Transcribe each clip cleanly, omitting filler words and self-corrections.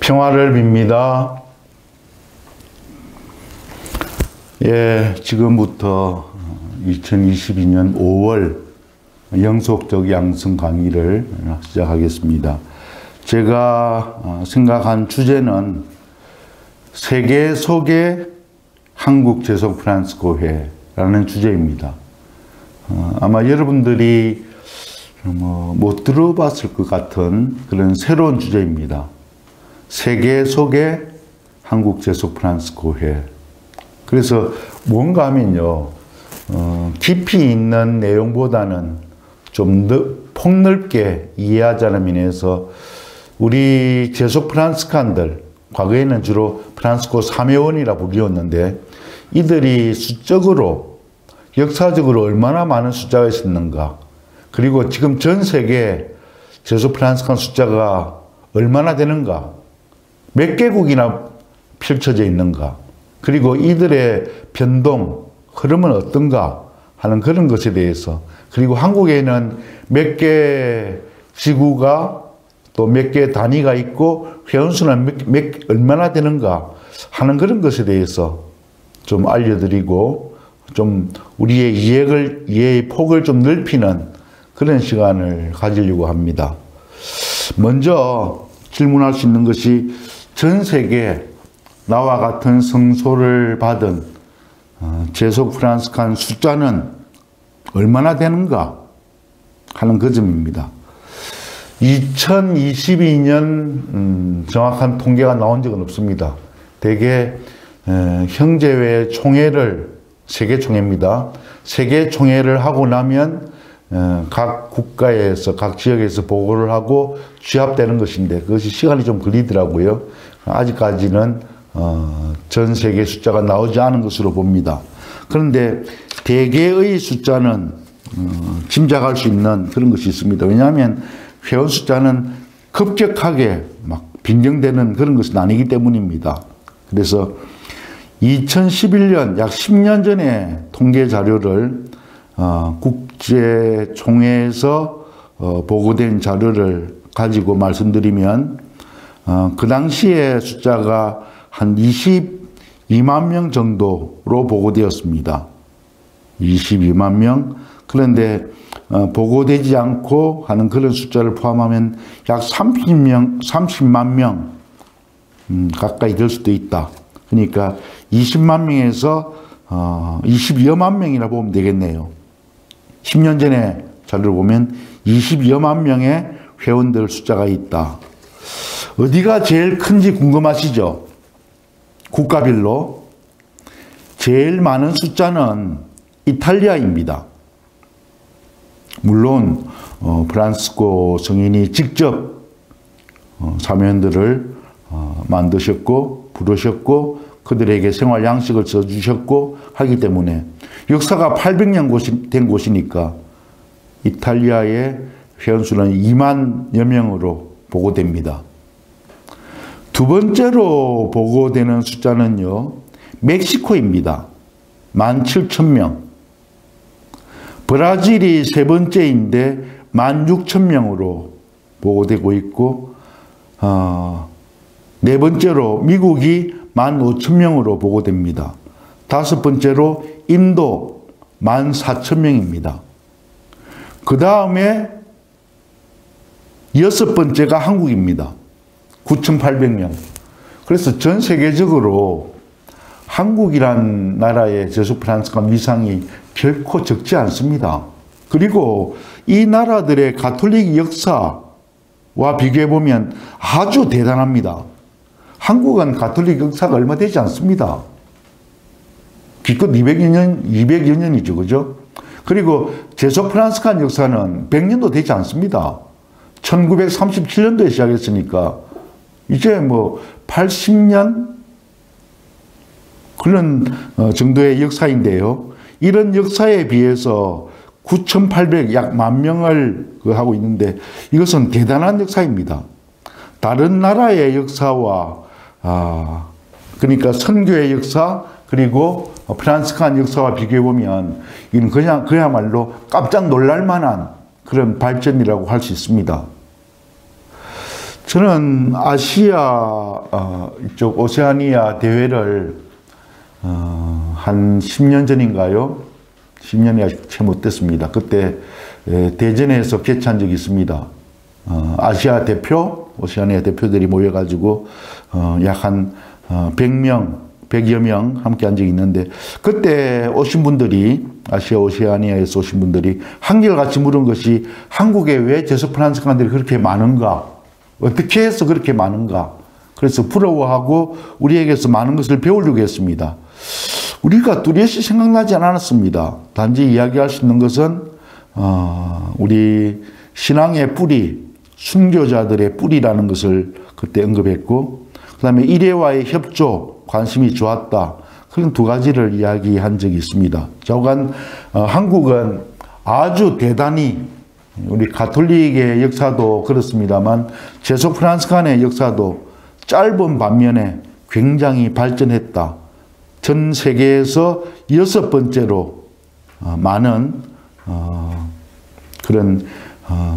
평화를 빕니다. 예, 지금부터 2022년 5월 영속적 양성 강의를 시작하겠습니다. 제가 생각한 주제는 세계 속의 한국 제속 프란스고회라는 주제입니다. 아마 여러분들이 못 들어봤을 것 같은 그런 새로운 주제입니다. 세계 속의 한국 제속 프란스고회. 그래서 뭔가 하면요, 깊이 있는 내용보다는 좀 폭넓게 이해하자는 면에서 우리 제속 프란스칸들, 과거에는 주로 프란스고 3회원이라 불리웠는데 이들이 수적으로, 역사적으로 얼마나 많은 숫자가 있었는가, 그리고 지금 전 세계 제속 프란스칸 숫자가 얼마나 되는가, 몇 개국이나 펼쳐져 있는가, 그리고 이들의 변동, 흐름은 어떤가 하는 그런 것에 대해서, 그리고 한국에는 몇 개 지구가 또 몇 개 단위가 있고 회원수는 얼마나 되는가 하는 그런 것에 대해서 좀 알려드리고 좀 우리의 이해의 폭을 좀 넓히는 그런 시간을 가지려고 합니다. 먼저 질문할 수 있는 것이 전 세계 나와 같은 성소를 받은 제속 프란스칸 숫자는 얼마나 되는가 하는 그 점입니다. 2022년 정확한 통계가 나온 적은 없습니다. 대개 형제회 총회를, 세계총회입니다. 세계총회를 하고 나면 각 국가에서, 각 지역에서 보고를 하고 취합되는 것인데 그것이 시간이 좀 걸리더라고요. 아직까지는 전 세계 숫자가 나오지 않은 것으로 봅니다. 그런데 대개의 숫자는 짐작할 수 있는 그런 것이 있습니다. 왜냐하면 회원 숫자는 급격하게 막 빈정되는 그런 것은 아니기 때문입니다. 그래서 2011년 약 10년 전에 통계 자료를 국제총회에서 보고된 자료를 가지고 말씀드리면 그 당시에 숫자가 한 22만 명 정도로 보고되었습니다. 22만 명. 그런데 보고되지 않고 하는 그런 숫자를 포함하면 약 30만 명 가까이 될 수도 있다. 그러니까 20만 명에서 22여만 명이라 보면 되겠네요. 10년 전에 자료를 보면 22여만 명의 회원들 숫자가 있다. 어디가 제일 큰지 궁금하시죠? 국가별로 제일 많은 숫자는 이탈리아입니다. 물론 프란스고 성인이 직접 사면들을 만드셨고 부르셨고 그들에게 생활 양식을 써주셨고 하기 때문에 역사가 800년 된 곳이니까 이탈리아의 회원수는 2만여 명으로 보고됩니다. 두 번째로 보고되는 숫자는요, 멕시코입니다. 17,000명. 브라질이 세 번째인데 16,000명으로 보고되고 있고, 네 번째로 미국이 15,000명으로 보고됩니다. 다섯 번째로 인도 14,000명입니다. 그 다음에 여섯 번째가 한국입니다. 9,800명. 그래서 전 세계적으로 한국이란 나라의 제속 프란스칸 위상이 결코 적지 않습니다. 그리고 이 나라들의 가톨릭 역사와 비교해보면 아주 대단합니다. 한국은 가톨릭 역사가 얼마 되지 않습니다. 기껏 200여 년이죠. 그죠? 그리고 제속 프란스칸 역사는 100년도 되지 않습니다. 1937년도에 시작했으니까 이제 뭐 80년 그런 정도의 역사인데요. 이런 역사에 비해서 9,800, 약 10,000명을 하고 있는데 이것은 대단한 역사입니다. 다른 나라의 역사와 그러니까 선교의 역사 그리고 프란스칸 역사와 비교해보면 이는 그야말로 깜짝 놀랄 만한 그런 발전이라고 할 수 있습니다. 저는 아시아 이쪽 오세아니아 대회를 한 10년 전인가요? 10년이 아직 채 못 됐습니다. 그때 대전에서 개최한 적이 있습니다. 아시아 대표, 오세아니아 대표들이 모여가지고 약 한 100명, 100여 명 함께 한 적이 있는데, 그때 오신 분들이, 아시아 오세아니아에서 오신 분들이 한결같이 물은 것이 한국에 왜 제소 프란스칸들이 그렇게 많은가? 어떻게 해서 그렇게 많은가? 그래서 부러워하고 우리에게서 많은 것을 배우려고 했습니다. 우리가 뚜렷이 생각나지 않았습니다. 단지 이야기할 수 있는 것은 우리 신앙의 뿌리, 순교자들의 뿌리라는 것을 그때 언급했고, 그 다음에 일회와의 협조, 관심이 좋았다. 그런 두 가지를 이야기한 적이 있습니다. 좌우간 한국은 아주 대단히, 우리 가톨릭의 역사도 그렇습니다만 제소 프란스칸의 역사도 짧은 반면에 굉장히 발전했다. 전 세계에서 6번째로 많은 그런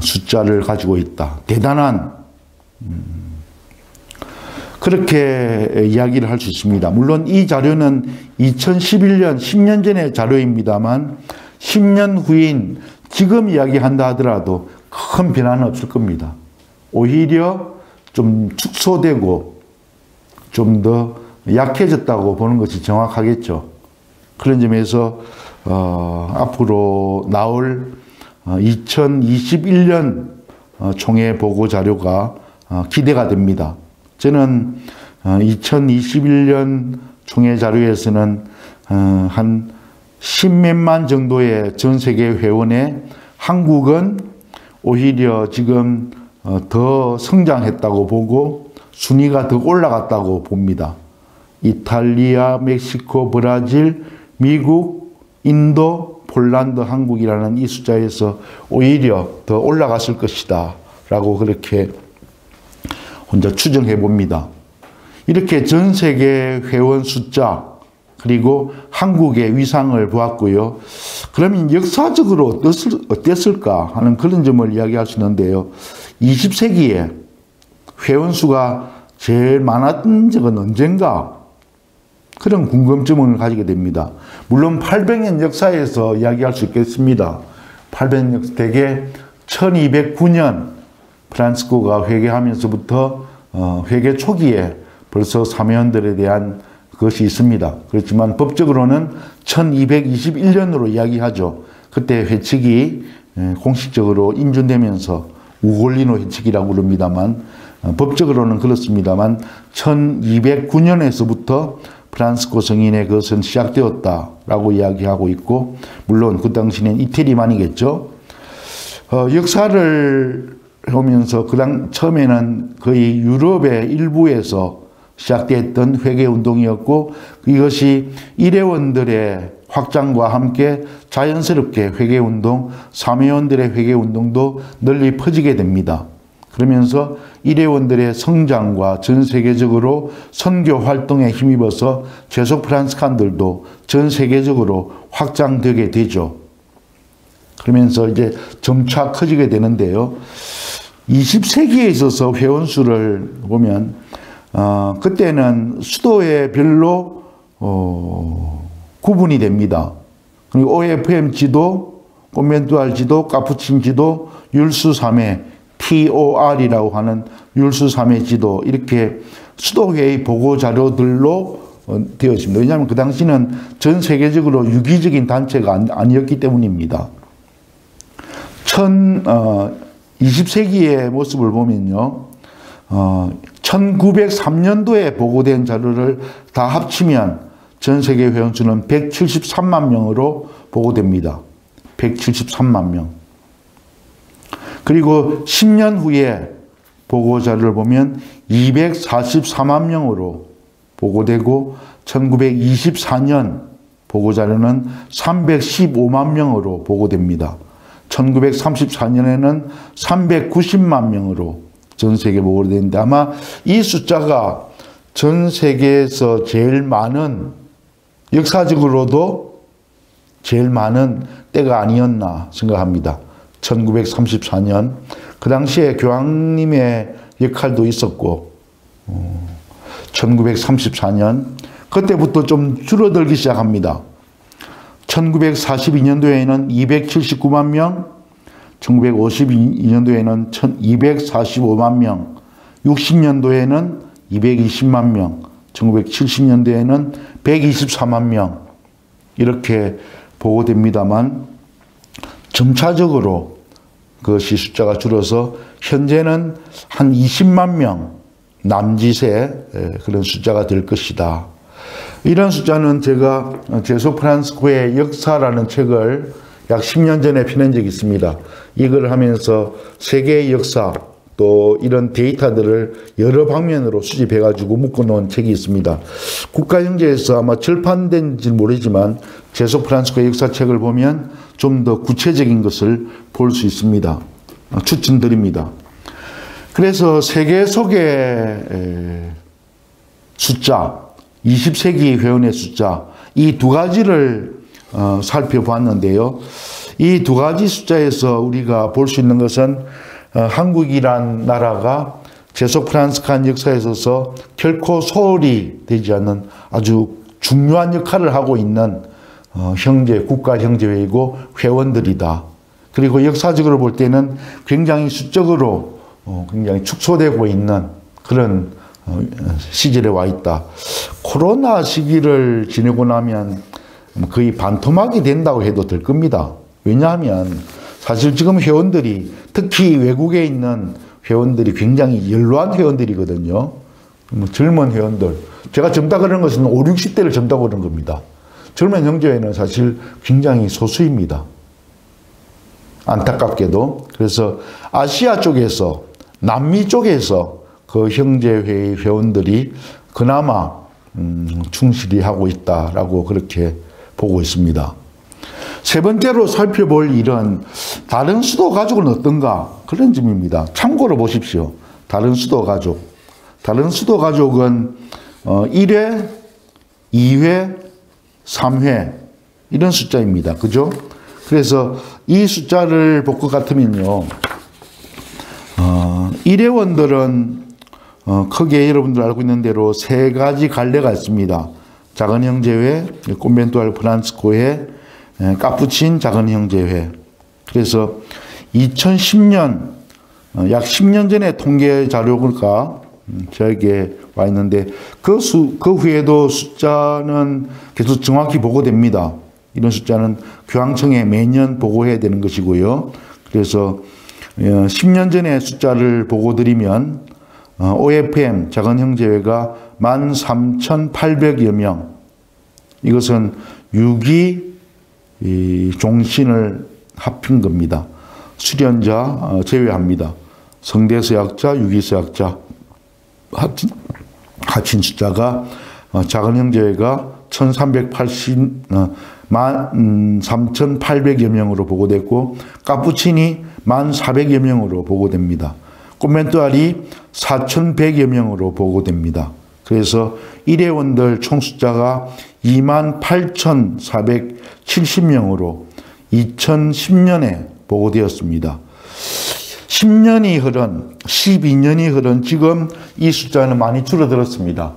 숫자를 가지고 있다. 대단한, 그렇게 이야기를 할 수 있습니다. 물론 이 자료는 2011년, 10년 전의 자료입니다만 10년 후인 지금 이야기한다 하더라도 큰 변화는 없을 겁니다. 오히려 좀 축소되고 좀 더 약해졌다고 보는 것이 정확하겠죠. 그런 점에서 앞으로 나올 2021년 총회 보고 자료가 기대가 됩니다. 저는 2021년 총회 자료에서는 한 10몇만 정도의 전 세계 회원에 한국은 오히려 지금 더 성장했다고 보고 순위가 더 올라갔다고 봅니다. 이탈리아, 멕시코, 브라질, 미국, 인도, 폴란드, 한국이라는 이 숫자에서 오히려 더 올라갔을 것이다 라고 그렇게 혼자 추정해 봅니다. 이렇게 전 세계 회원 숫자 그리고 한국의 위상을 보았고요. 그러면 역사적으로 어땠을까 하는 그런 점을 이야기할 수 있는데요. 20세기에 회원 수가 제일 많았던 적은 언젠가? 그런 궁금증을 가지게 됩니다. 물론 800년 역사에서 이야기할 수 있겠습니다. 800년 역사, 대개 1209년 프란치스코가 회개하면서부터 회개 초기에 벌써 사모연들에 대한 것이 있습니다. 그렇지만 법적으로는 1221년으로 이야기하죠. 그때 회칙이 공식적으로 인준되면서 우골리노 회칙이라고 부릅니다만 법적으로는 그렇습니다만 1209년에서부터 프란치스코 성인의 것은 시작되었다라고 이야기하고 있고, 물론 그 당시는 이태리만이겠죠. 역사를 보면서 처음에는 거의 유럽의 일부에서 시작됐던 회개운동이었고, 이것이 일회원들의 확장과 함께 자연스럽게 회개운동, 사모회원들의 회개운동도 널리 퍼지게 됩니다. 그러면서 일회원들의 성장과 전 세계적으로 선교 활동에 힘입어서 제소 프란치스칸들도 전 세계적으로 확장되게 되죠. 그러면서 이제 점차 커지게 되는데요. 20세기에 있어서 회원 수를 보면 그때는 수도에 별로 구분이 됩니다. 그리고 OFM 지도, 콘벤투알 지도, 카푸친 지도, 율수삼회, TOR이라고 하는 율수삼회 지도, 이렇게 수도회의 보고자료들로 되어 있습니다. 왜냐하면 그 당시는 전 세계적으로 유기적인 단체가 아니었기 때문입니다. 20세기의 모습을 보면요. 1903년도에 보고된 자료를 다 합치면 전 세계 회원수는 173만 명으로 보고됩니다. 173만 명. 그리고 10년 후에 보고자료를 보면 244만 명으로 보고되고 1924년 보고자료는 315만 명으로 보고됩니다. 1934년에는 390만 명으로 전 세계 보고되는데, 아마 이 숫자가 전 세계에서 제일 많은, 역사적으로도 제일 많은 때가 아니었나 생각합니다. 1934년. 그 당시에 교황님의 역할도 있었고 1934년 그때부터 좀 줄어들기 시작합니다. 1942년도에는 279만 명, 1952년도에는 245만 명, 60년도에는 220만 명, 1970년도에는 124만 명 이렇게 보고됩니다만 점차적으로 그것이 숫자가 줄어서 현재는 한 20만 명 남짓의 그런 숫자가 될 것이다. 이런 숫자는 제가 제소 프란스코의 역사라는 책을 약 10년 전에 펴낸 적이 있습니다. 이걸 하면서 세계의 역사 또 이런 데이터들을 여러 방면으로 수집해가지고 묶어놓은 책이 있습니다. 국가형제에서 아마 절판된지 모르지만 제소 프란스코의 역사책을 보면 좀 더 구체적인 것을 볼 수 있습니다. 추천드립니다. 그래서 세계 속의 숫자, 20세기 회원의 숫자, 이 두 가지를 살펴보았는데요. 이 두 가지 숫자에서 우리가 볼 수 있는 것은 한국이란 나라가 제소 프란스칸 역사에 있어서 결코 소홀히 되지 않는 아주 중요한 역할을 하고 있는 형제, 국가 형제회이고 회원들이다. 그리고 역사적으로 볼 때는 굉장히 수적으로 굉장히 축소되고 있는 그런 시절에 와 있다. 코로나 시기를 지내고 나면 거의 반토막이 된다고 해도 될 겁니다. 왜냐하면 사실 지금 회원들이 특히 외국에 있는 회원들이 굉장히 연로한 회원들이거든요. 젊은 회원들. 제가 젊다 그러는 것은 5, 60대를 젊다고 그러는 겁니다. 젊은 형제회는 사실 굉장히 소수입니다. 안타깝게도. 그래서 아시아 쪽에서 남미 쪽에서 그 형제회의 회원들이 그나마 충실히 하고 있다라고 그렇게 보고 있습니다. 세 번째로 살펴볼 일은 다른 수도 가족은 어떤가 그런 점입니다. 참고로 보십시오. 다른 수도 가족. 다른 수도 가족은 1회, 2회, 3회 이런 숫자입니다. 그죠? 그래서 이 숫자를 볼 것 같으면요. 1회원들은 크게 여러분들 알고 있는 대로 세 가지 갈래가 있습니다. 작은 형제회, 콘벤투알 프란스코회, 카푸친 작은 형제회. 그래서 2010년 약 10년 전에 통계 자료가 저에게 와 있는데 그 후에도 숫자는 계속 정확히 보고됩니다. 이런 숫자는 교황청에 매년 보고해야 되는 것이고요. 그래서 10년 전에 숫자를 보고드리면 OFM 작은 형제회가 13,800여 명. 이것은 6기 종신을 합힌 겁니다. 수련자 제외합니다. 성대서약자, 유기서약자 합친 숫자가 작은 형제회가 13,800여 명으로 보고됐고 카푸친이 1,400여 명으로 보고됩니다. 콘벤투알이 4,100여 명으로 보고됩니다. 그래서 1회원들 총 숫자가 28,470명으로 2010년에 보고되었습니다. 10년이 흐른, 12년이 흐른 지금 이 숫자는 많이 줄어들었습니다.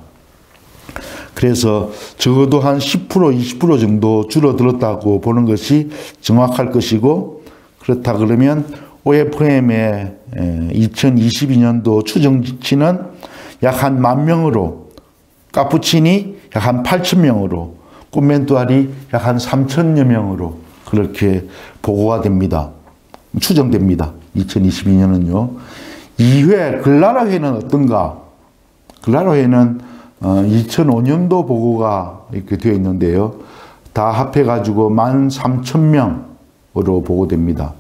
그래서 적어도 한 10%, 20% 정도 줄어들었다고 보는 것이 정확할 것이고, 그렇다 그러면 OFM의 2022년도 추정치는 약 한 10,000명으로, 카푸친이 약 한 8,000명으로, 콘벤투알이 약 한 3,000여 명으로 그렇게 보고가 됩니다. 추정됩니다. 2022년은요. 2회 글라라회는 어떤가? 글라라회는 2005년도 보고가 이렇게 되어 있는데요. 다 합해가지고 13,000명으로 보고됩니다.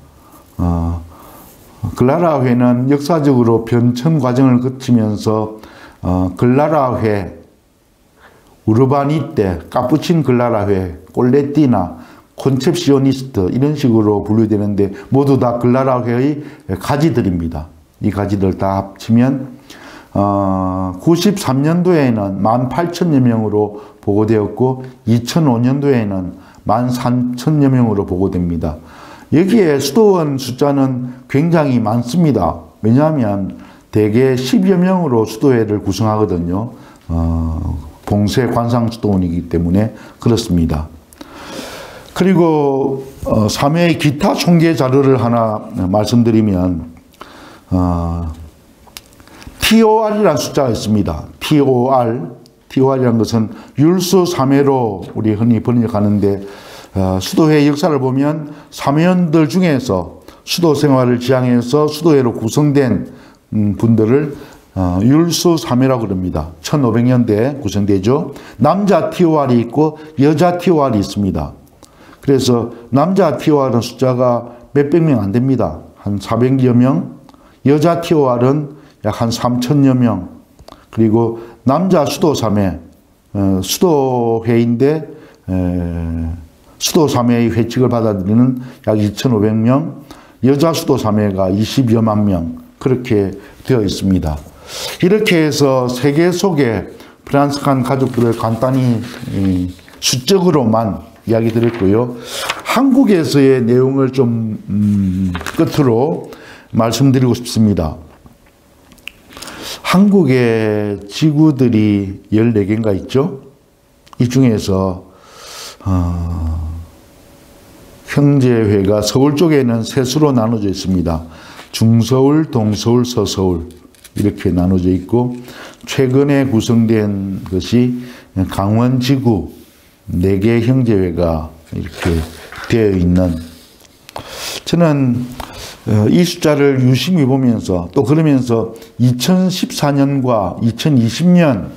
글라라회는 역사적으로 변천 과정을 거치면서 글라라회, 우르바니 때, 카푸친 글라라회, 꼴레티나, 콘셉시오니스트 이런 식으로 분류되는데 모두 다 글라라회의 가지들입니다. 이 가지들 다 합치면 93년도에는 18,000여 명으로 보고되었고 2005년도에는 13,000여 명으로 보고됩니다. 여기에 수도원 숫자는 굉장히 많습니다. 왜냐하면 대개 10여 명으로 수도회를 구성하거든요. 봉쇄 관상 수도원이기 때문에 그렇습니다. 그리고 사매의 기타 총계 자료를 하나 말씀드리면 TOR이라는 숫자가 있습니다. TOR이라는 것은 율수 사매로 우리 흔히 번역하는데 수도회 역사를 보면 사매원들 중에서 수도 생활을 지향해서 수도회로 구성된 분들을 율수 사매라고 그럽니다. 1500년대에 구성되죠. 남자 TOR이 있고 여자 TOR이 있습니다. 그래서 남자 TOR은 숫자가 몇백 명 안 됩니다. 한 400여 명. 여자 TOR은 약 한 3,000여 명. 그리고 남자 수도 사매, 수도회인데 수도 사매의 회칙을 받아들이는 약 2,500명, 여자 수도 사매가 20여만 명 그렇게 되어 있습니다. 이렇게 해서 세계 속의 프란스칸 가족들을 간단히 수적으로만 이야기 드렸고요. 한국에서의 내용을 좀 끝으로 말씀드리고 싶습니다. 한국의 지구들이 14개인가 있죠? 이 중에서 형제회가 서울 쪽에는 세 수로 나눠져 있습니다. 중서울, 동서울, 서서울 이렇게 나눠져 있고 최근에 구성된 것이 강원지구 4개 형제회가 이렇게 되어 있는, 저는 이 숫자를 유심히 보면서 또 그러면서 2014년과 2020년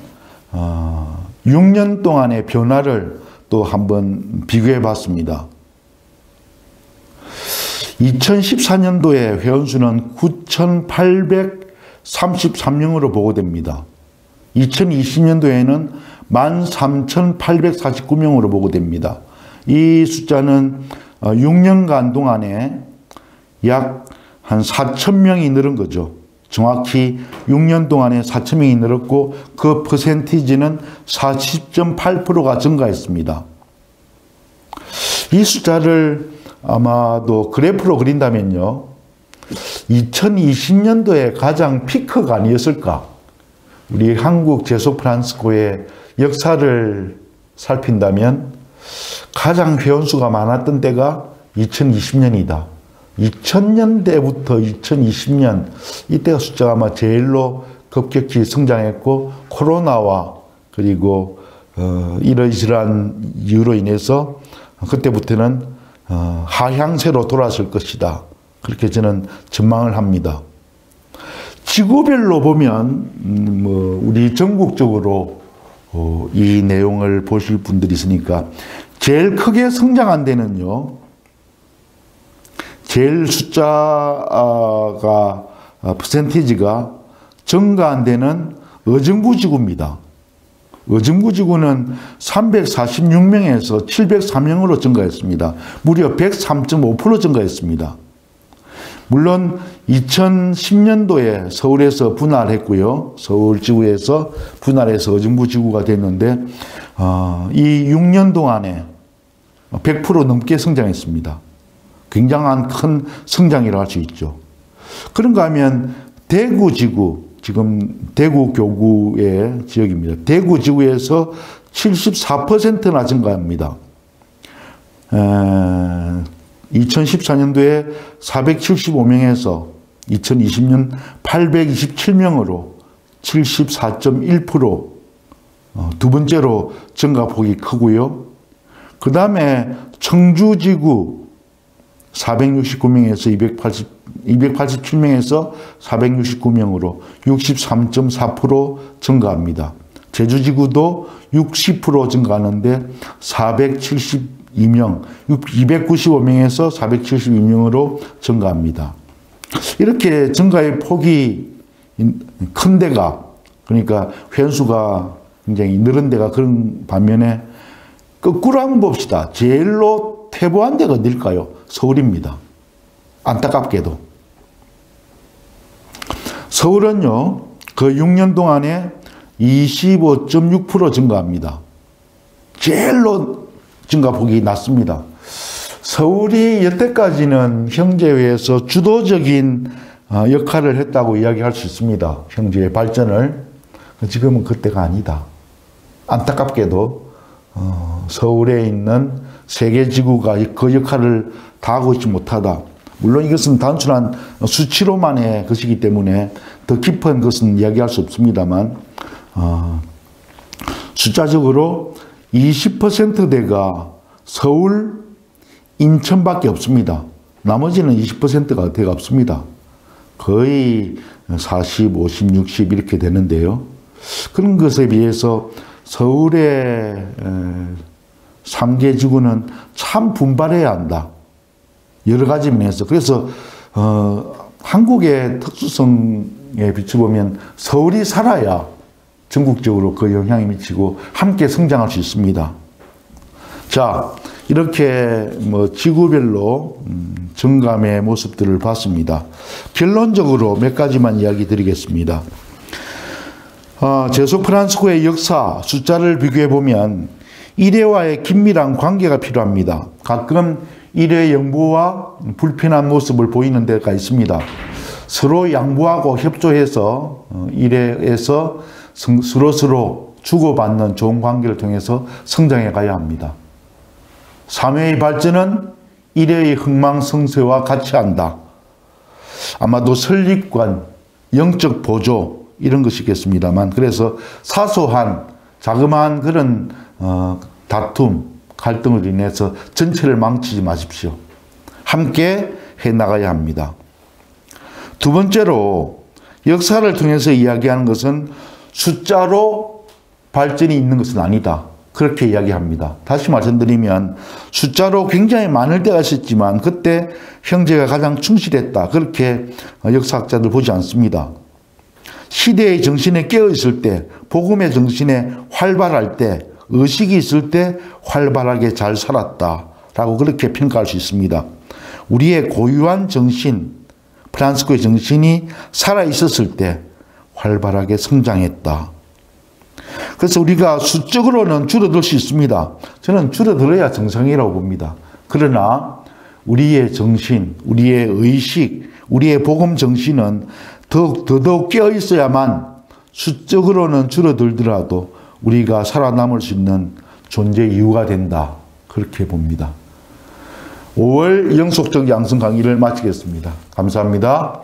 6년 동안의 변화를 또 한번 비교해 봤습니다. 2014년도에 회원수는 9,833명으로 보고됩니다. 2020년도에는 13,849명으로 보고됩니다. 이 숫자는 6년간 동안에 약 한 4,000명이 늘은 거죠. 정확히 6년 동안에 4,000명이 늘었고 그 퍼센티지는 40.8%가 증가했습니다. 이 숫자를 아마도 그래프로 그린다면요, 2020년도에 가장 피크가 아니었을까? 우리 한국 제소프란스코의 역사를 살핀다면 가장 회원수가 많았던 때가 2020년이다. 2000년대부터 2020년 이때가 숫자가 아마 제일로 급격히 성장했고 코로나와 그리고 이러이러한 이유로 인해서 그때부터는 하향세로 돌아설 것이다. 그렇게 저는 전망을 합니다. 지구별로 보면 우리 전국적으로 이 내용을 보실 분들이 있으니까 제일 크게 성장한 데는요, 제일 숫자가 퍼센티지가 증가한 데는 어정부지구입니다. 어정부지구는 346명에서 703명으로 증가했습니다. 무려 103.5% 증가했습니다. 물론 2010년도에 서울에서 분할했고요. 서울지구에서 분할해서 어정부지구가 됐는데 이 6년 동안에 100% 넘게 성장했습니다. 굉장한 큰 성장이라고 할 수 있죠. 그런가 하면 대구지구, 지금 대구 교구의 지역입니다. 대구지구에서 74%나 증가합니다. 2014년도에 475명에서 2020년 827명으로 74.1%, 두 번째로 증가폭이 크고요. 그 다음에 청주지구 469명에서 287명에서 469명으로 63.4% 증가합니다. 제주지구도 60% 증가하는데 472명, 295명에서 472명으로 증가합니다. 이렇게 증가의 폭이 큰 데가, 그러니까 회원수가 굉장히 늘은 데가 그런 반면에 거꾸로 한번 봅시다. 제일로 퇴보한 데가 어딜까요? 서울입니다. 안타깝게도. 서울은요, 그 6년 동안에 25.6% 증가합니다. 제일로 증가폭이 낮습니다. 서울이 여태까지는 형제회에서 주도적인 역할을 했다고 이야기할 수 있습니다. 형제의 발전을. 지금은 그때가 아니다. 안타깝게도 서울에 있는 세계지구가 그 역할을 다하고 있지 못하다. 물론 이것은 단순한 수치로만의 것이기 때문에 더 깊은 것은 이야기할 수 없습니다만 숫자적으로 20%대가 서울, 인천밖에 없습니다. 나머지는 20%가 대가 없습니다. 거의 40, 50, 60 이렇게 되는데요. 그런 것에 비해서 서울의 3개 지구는 참 분발해야 한다. 여러 가지 면에서. 그래서 한국의 특수성에 비춰보면 서울이 살아야 전국적으로 그 영향이 미치고 함께 성장할 수 있습니다. 자, 이렇게 지구별로 정감의 모습들을 봤습니다. 결론적으로 몇 가지만 이야기 드리겠습니다. 제소 프란스코의 역사, 숫자를 비교해 보면 일회와의 긴밀한 관계가 필요합니다. 가끔 일회 영부와 불편한 모습을 보이는 데가 있습니다. 서로 양보하고 협조해서 일회에서 서로 주고받는 좋은 관계를 통해서 성장해 가야 합니다. 3회의 발전은 1회의 흥망성쇠와 같이 한다. 아마도 설립관, 영적 보조 이런 것이겠습니다만, 그래서 사소한 자그마한 그런 다툼, 갈등을 인해서 전체를 망치지 마십시오. 함께 해나가야 합니다. 두 번째로 역사를 통해서 이야기하는 것은 숫자로 발전이 있는 것은 아니다. 그렇게 이야기합니다. 다시 말씀드리면 숫자로 굉장히 많을 때가 있었지만 그때 형제가 가장 충실했다. 그렇게 역사학자들 보지 않습니다. 시대의 정신에 깨어있을 때, 복음의 정신에 활발할 때, 의식이 있을 때 활발하게 잘 살았다라고 그렇게 평가할 수 있습니다. 우리의 고유한 정신, 프란스코의 정신이 살아있었을 때 활발하게 성장했다. 그래서 우리가 수적으로는 줄어들 수 있습니다. 저는 줄어들어야 정상이라고 봅니다. 그러나 우리의 정신, 우리의 의식, 우리의 복음 정신은 더더욱 깨어있어야만 수적으로는 줄어들더라도 우리가 살아남을 수 있는 존재 이유가 된다. 그렇게 봅니다. 5월 영속적 양성 강의를 마치겠습니다. 감사합니다.